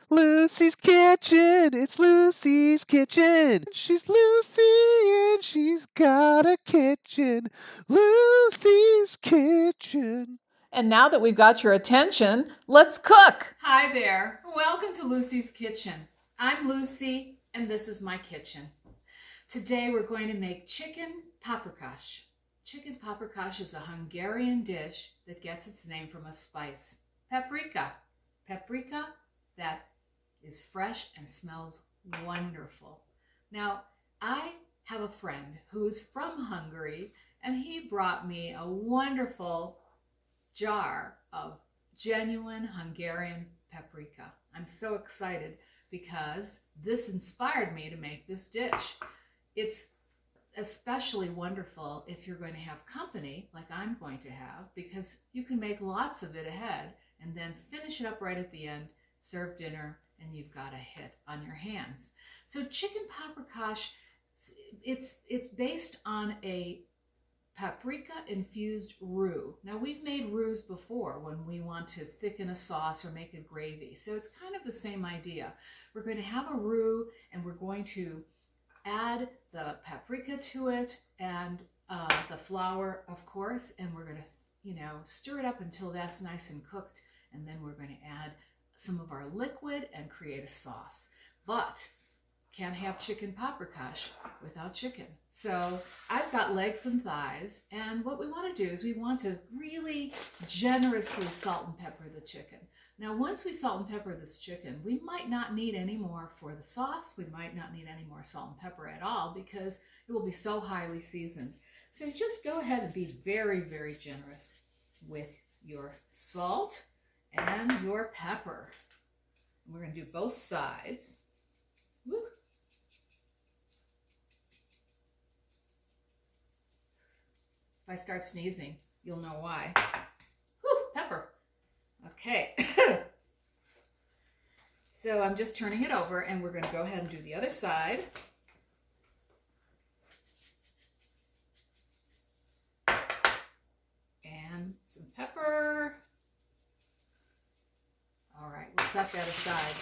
Lucy's Kitchen, it's Lucy's Kitchen. She's Lucy and she's got a kitchen. Lucy's Kitchen. And now that we've got your attention, let's cook. Hi there. Welcome to Lucy's Kitchen. I'm Lucy, and this is my kitchen. Today we're going to make chicken paprikash. Chicken paprikash is a Hungarian dish that gets its name from a spice, paprika. Paprika that is fresh and smells wonderful. Now, I have a friend who's from Hungary, and he brought me a wonderful jar of genuine Hungarian paprika. I'm so excited because this inspired me to make this dish. It's especially wonderful if you're going to have company like I'm going to have, because you can make lots of it ahead and then finish it up right at the end, serve dinner, and you've got a hit on your hands. So chicken paprikash, it's based on a paprika infused roux. Now, we've made roux before when we want to thicken a sauce or make a gravy, so it's kind of the same idea. We're going to have a roux, and we're going to add the paprika to it and the flour, of course, and we're going to stir it up until that's nice and cooked, and then we're going to add some of our liquid and create a sauce. But can't have chicken paprikash without chicken. So I've got legs and thighs, and what we want to do is we want to really generously salt and pepper the chicken. Now, once we salt and pepper this chicken, we might not need any more for the sauce. We might not need any more salt and pepper at all because it will be so highly seasoned. So just go ahead and be very, very generous with your salt and your pepper. We're going to do both sides. Woo. If I start sneezing, you'll know why. Whew, pepper. Okay. So I'm just turning it over, and we're going to go ahead and do the other side. And some pepper. All right, we'll set that aside.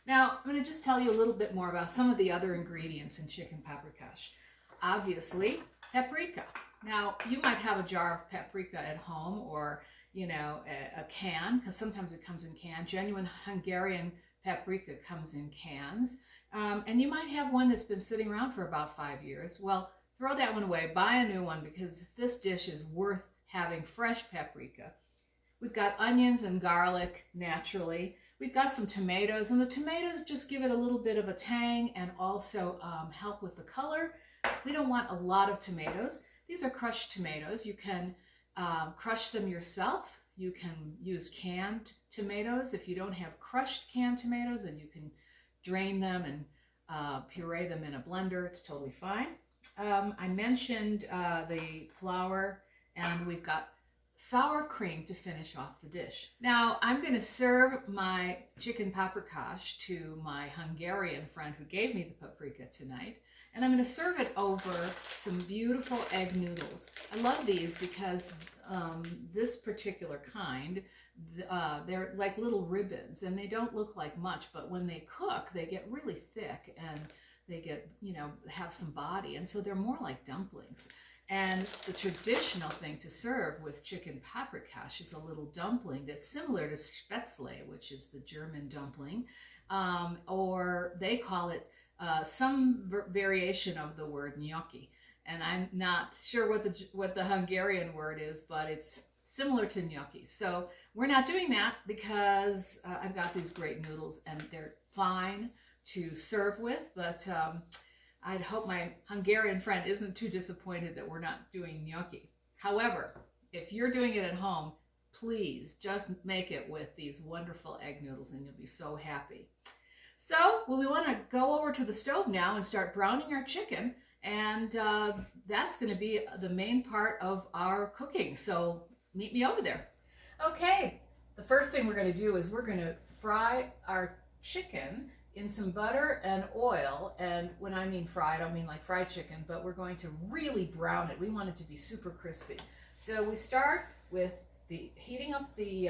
Now, I'm going to just tell you a little bit more about some of the other ingredients in chicken paprikash. Obviously, paprika. Now, you might have a jar of paprika at home, or, a can, because sometimes it comes in cans. Genuine Hungarian paprika comes in cans. And you might have one that's been sitting around for about 5 years. Well, throw that one away. Buy a new one, because this dish is worth having fresh paprika. We've got onions and garlic, naturally. We've got some tomatoes, and the tomatoes just give it a little bit of a tang and also help with the color. We don't want a lot of tomatoes. These are crushed tomatoes. You can crush them yourself. You can use canned tomatoes. If you don't have crushed canned tomatoes, then you can drain them and puree them in a blender. It's totally fine. I mentioned the flour, and we've got sour cream to finish off the dish. Now, I'm going to serve my chicken paprikash to my Hungarian friend who gave me the paprika tonight. And I'm going to serve it over some beautiful egg noodles. I love these because this particular kind, they're like little ribbons, and they don't look like much, but when they cook, they get really thick, and they get, have some body. And so they're more like dumplings. And the traditional thing to serve with chicken paprikash is a little dumpling that's similar to spätzle, which is the German dumpling, or they call it some variation of the word gnocchi. And I'm not sure what the Hungarian word is, but it's similar to gnocchi. So we're not doing that because I've got these great noodles, and they're fine to serve with, but I'd hope my Hungarian friend isn't too disappointed that we're not doing gnocchi. However, if you're doing it at home, please just make it with these wonderful egg noodles, and you'll be so happy. So, we want to go over to the stove now and start browning our chicken, and that's going to be the main part of our cooking. So, meet me over there. Okay, the first thing we're going to do is we're going to fry our chicken in some butter and oil. And when I mean fry, I don't mean like fried chicken, but we're going to really brown it. We want it to be super crispy. So we start with heating up the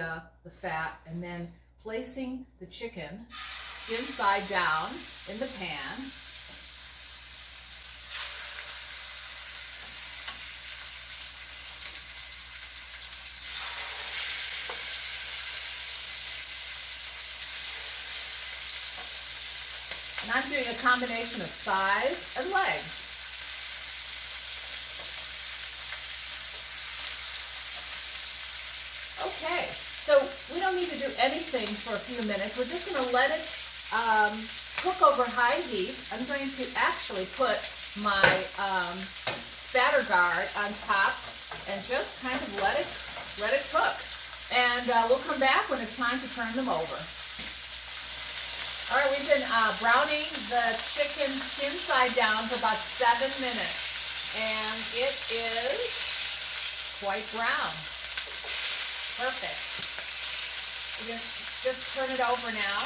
fat, and then placing the chicken skin side down in the pan. And I'm doing a combination of thighs and legs. Okay, so we don't need to do anything for a few minutes. We're just going to let it cook over high heat. I'm going to actually put my spatter guard on top and just kind of let it cook. And we'll come back when it's time to turn them over. All right, we've been browning the chicken skin side down for about 7 minutes, and it is quite brown. Perfect. We just turn it over now.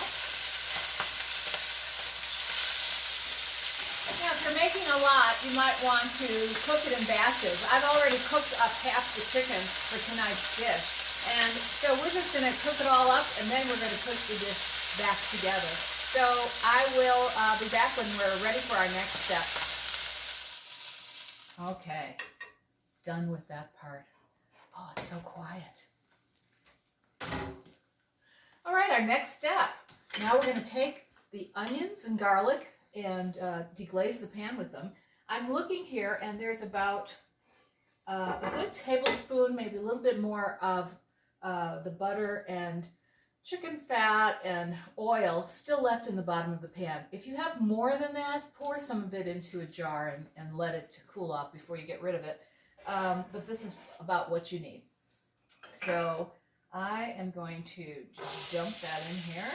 Now, if you're making a lot, you might want to cook it in batches. I've already cooked up half the chicken for tonight's dish, and so we're just going to cook it all up, and then we're going to cook the dish back together. So I will be back when we're ready for our next step. Okay, done with that part. Oh, it's so quiet. All right, our next step. Now we're going to take the onions and garlic and deglaze the pan with them. I'm looking here, and there's about a good tablespoon, maybe a little bit more of the butter and chicken fat and oil still left in the bottom of the pan. If you have more than that, pour some of it into a jar and let it cool off before you get rid of it. But this is about what you need. So I am going to just dump that in here.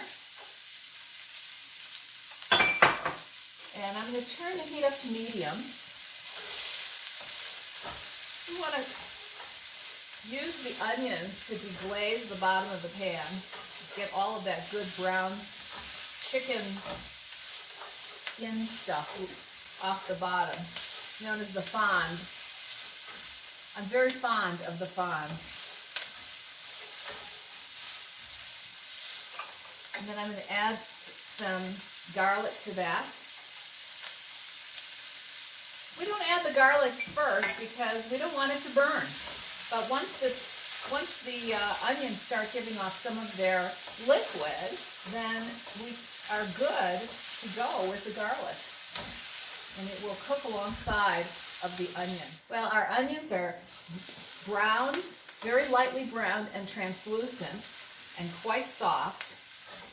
And I'm going to turn the heat up to medium. You want to use the onions to deglaze the bottom of the pan. Get all of that good brown chicken skin stuff off the bottom, known as the fond. I'm very fond of the fond. And then I'm going to add some garlic to that. We don't add the garlic first because we don't want it to burn. But once the onions start giving off some of their liquid, then we are good to go with the garlic. And it will cook alongside of the onion. Well, our onions are brown, very lightly browned and translucent and quite soft,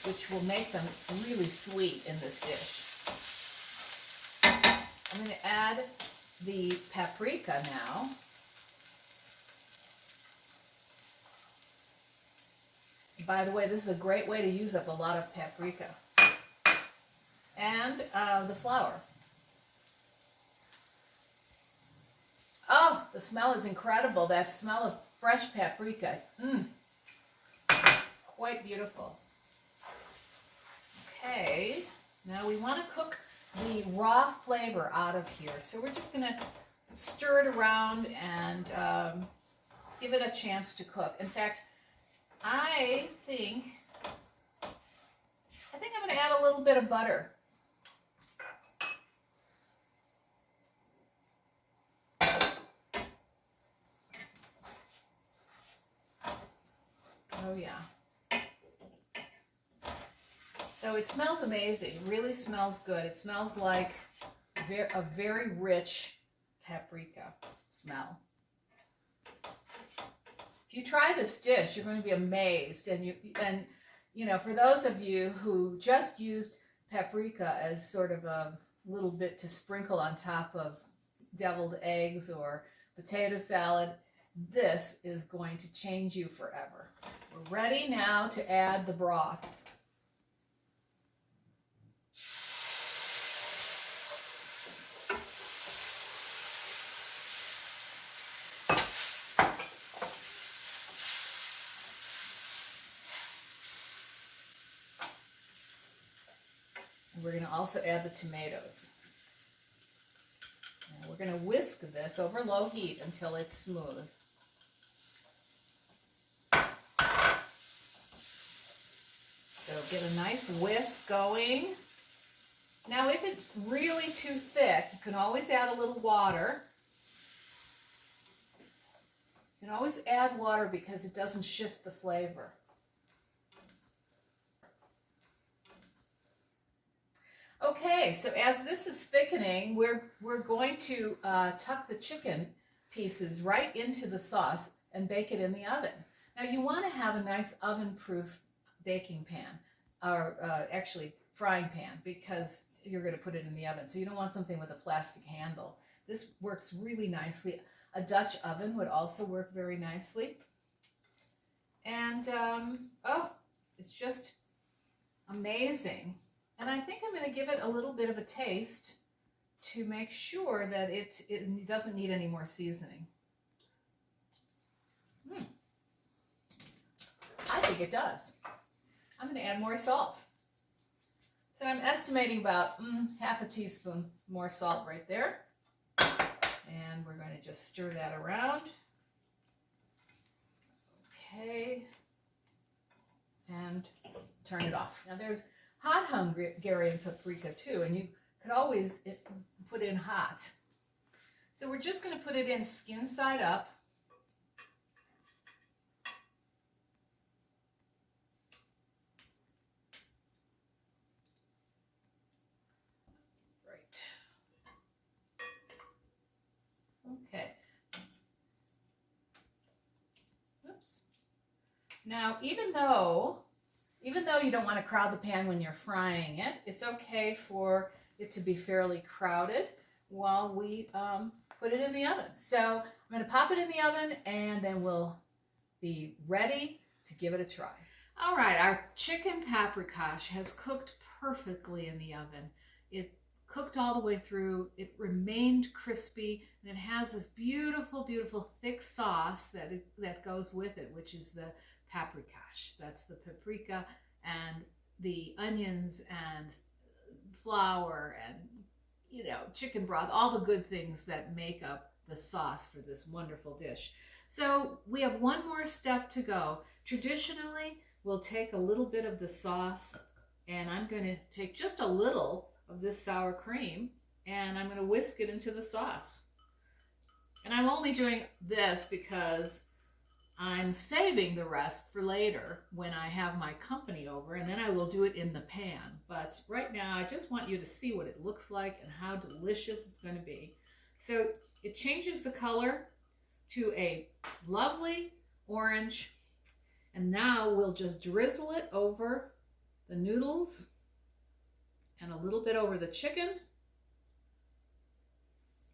which will make them really sweet in this dish. I'm going to add the paprika now. By the way, this is a great way to use up a lot of paprika. And the flour. Oh, the smell is incredible. That smell of fresh paprika. It's quite beautiful. Okay, now we want to cook the raw flavor out of here. So we're just going to stir it around and give it a chance to cook. In fact, I think I'm going to add a little bit of butter. Oh yeah. So it smells amazing. It really smells good. It smells like a very rich paprika smell. If you try this dish, you're going to be amazed. And you know, for those of you who just used paprika as sort of a little bit to sprinkle on top of deviled eggs or potato salad, this is going to change you forever. We're ready now to add the broth. We're going to also add the tomatoes. Now we're going to whisk this over low heat until it's smooth. So get a nice whisk going. Now if it's really too thick, you can always add a little water. You can always add water because it doesn't shift the flavor. Okay, so as this is thickening, we're going to tuck the chicken pieces right into the sauce and bake it in the oven. Now you want to have a nice oven-proof baking pan, or actually frying pan, because you're going to put it in the oven. So you don't want something with a plastic handle. This works really nicely. A Dutch oven would also work very nicely. And oh, it's just amazing. And I think I'm going to give it a little bit of a taste to make sure that it doesn't need any more seasoning. I think it does. I'm going to add more salt. So I'm estimating about half a teaspoon more salt right there. And we're going to just stir that around. Okay. And turn it off. Now there's hot Hungarian paprika too, and you could always put in hot. So we're just going to put it in skin side up. Okay. Oops. Now, even though you don't want to crowd the pan when you're frying it, it's okay for it to be fairly crowded while we put it in the oven. So I'm going to pop it in the oven and then we'll be ready to give it a try. All right, our chicken paprikash has cooked perfectly in the oven. It cooked all the way through. It remained crispy, and it has this beautiful, beautiful thick sauce that goes with it, which is the paprikash. That's the paprika and the onions and flour and, you know, chicken broth, all the good things that make up the sauce for this wonderful dish. So we have one more step to go. Traditionally, we'll take a little bit of the sauce, and I'm going to take just a little of this sour cream, and I'm going to whisk it into the sauce. And I'm only doing this because I'm saving the rest for later when I have my company over, and then I will do it in the pan. But right now, I just want you to see what it looks like and how delicious it's going to be. So it changes the color to a lovely orange, and now we'll just drizzle it over the noodles and a little bit over the chicken.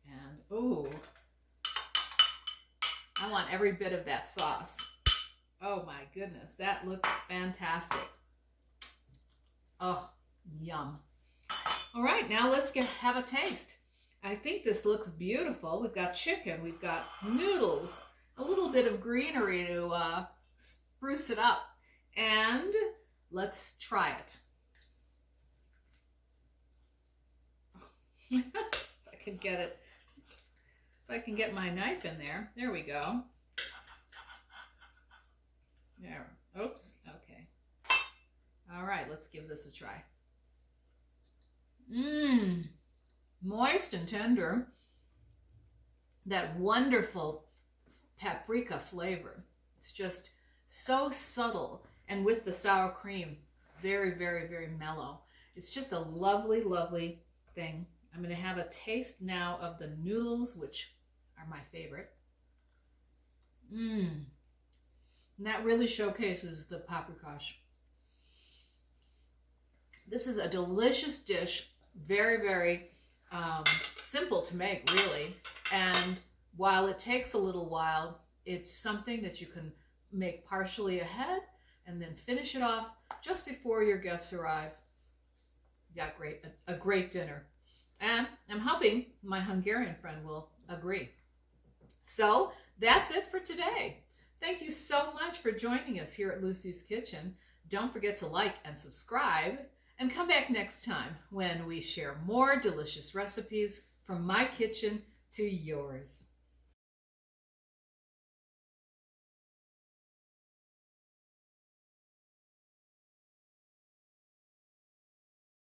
And, ooh, I want every bit of that sauce. Oh my goodness, that looks fantastic. Oh, yum. All right, now let's have a taste. I think this looks beautiful. We've got chicken, we've got noodles, a little bit of greenery to spruce it up. And let's try it. If I can get it, if I can get my knife in there. There we go. There. Oops. Okay. All right, let's give this a try. Moist and tender. That wonderful paprika flavor. It's just so subtle, and with the sour cream, it's very, very, very mellow. It's just a lovely, lovely thing. I'm going to have a taste now of the noodles, which are my favorite. And that really showcases the paprikash. This is a delicious dish, very, very simple to make, really. And while it takes a little while, it's something that you can make partially ahead and then finish it off just before your guests arrive. You got a great dinner. And I'm hoping my Hungarian friend will agree. So that's it for today. Thank you so much for joining us here at Lucy's Kitchen. Don't forget to like and subscribe, and come back next time when we share more delicious recipes from my kitchen to yours.